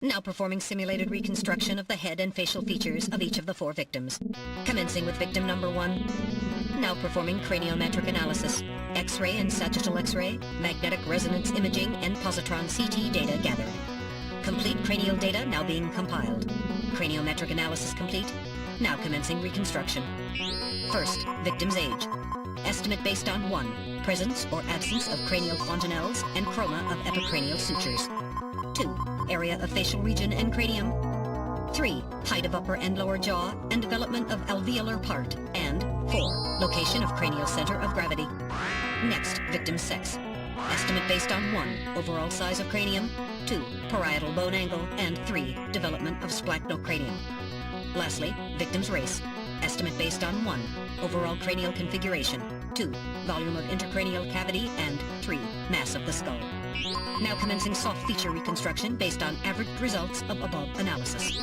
Now performing simulated reconstruction of the head and facial features of each of the 4 victims. Commencing with victim number 1. Now performing craniometric analysis. X-ray and sagittal X-ray, magnetic resonance imaging, and positron CT data gathered. Complete cranial data now being compiled. Craniometric analysis complete. Now commencing reconstruction. First, victim's age. Estimate based on 1. Presence or absence of cranial fontanelles and chroma of epicranial sutures. 2. Area of facial region and cranium. 3. Height of upper and lower jaw and development of alveolar part. And 4. Location of cranial center of gravity. Next, victim's sex. Estimate based on 1. Overall size of cranium. 2. Parietal bone angle. And 3. Development of splachnocranium. Lastly, victim's race. Estimate based on 1. Overall cranial configuration. 2. Volume of intercranial cavity. And 3. Mass of the skull. Now commencing soft feature reconstruction based on averaged results of above analysis.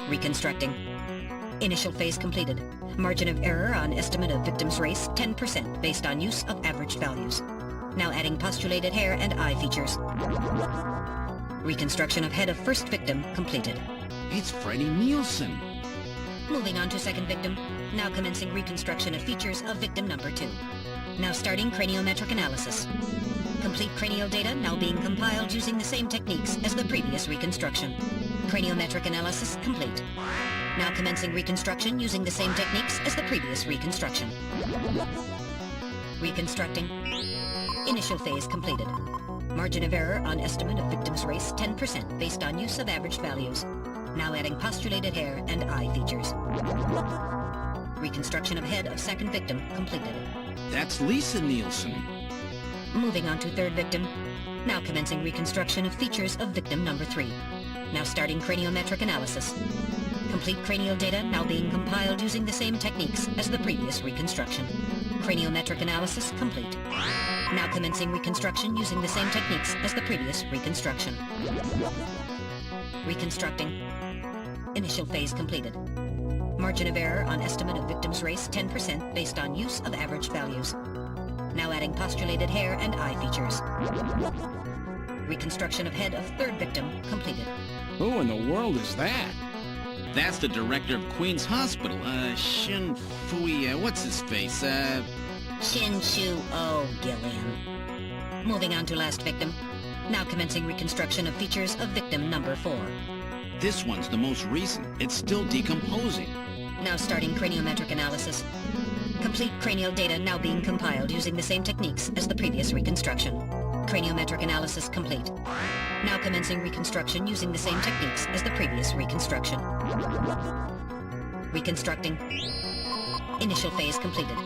Reconstructing. Initial phase completed. Margin of error on estimate of victim's race 10% based on use of averaged values. Now adding postulated hair and eye features. Reconstruction of head of first victim completed. It's Freddie Nielsen. Moving on to second victim. Now commencing reconstruction of features of victim number 2. Now starting craniometric analysis. Complete cranial data now being compiled using the same techniques as the previous reconstruction. Craniometric analysis complete. Now commencing reconstruction using the same techniques as the previous reconstruction. Reconstructing. Initial phase completed. Margin of error on estimate of victim's race 10% based on use of average values. Now adding postulated hair and eye features. Reconstruction of head of second victim completed. That's Lisa Nielsen. Moving on to third victim. Now commencing reconstruction of features of victim number 3. Now starting craniometric analysis. Complete cranial data now being compiled using the same techniques as the previous reconstruction. Craniometric analysis complete. Now commencing reconstruction using the same techniques as the previous reconstruction. Reconstructing. Initial phase completed. Margin of error on estimate of victim's race 10% based on use of average values. Now adding postulated hair and eye features. Reconstruction of head of third victim completed. Who in the world is that? That's the director of Queen's Hospital, Shin Fui, what's his face, Shin Chu O Gillian. Moving on to last victim. Now commencing reconstruction of features of victim number 4. This one's the most recent. It's still decomposing. Now starting craniometric analysis. Complete cranial data now being compiled using the same techniques as the previous reconstruction. Craniometric analysis complete. Now commencing reconstruction using the same techniques as the previous reconstruction. Reconstructing. Initial phase completed.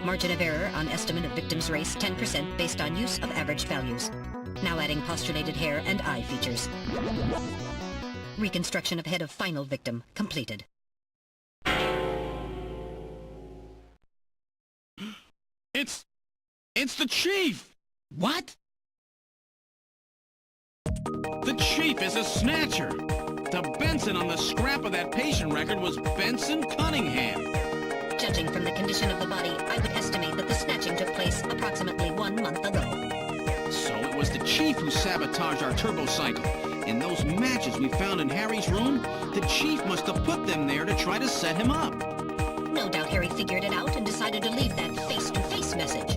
Margin of error on estimate of victim's race 10% based on use of average values. Now adding postulated hair and eye features. Reconstruction of head of final victim completed. It's the Chief! What? The Chief is a Snatcher! The Benson on the scrap of that patient record was Benson Cunningham. Judging from the condition of the body, I would estimate that the snatching took place approximately 1 month ago. So it was the Chief who sabotaged our turbocycle. In those matches we found in Harry's room, the Chief must have put them there to try to set him up. No doubt Harry figured it out and decided to leave that face-to-face message.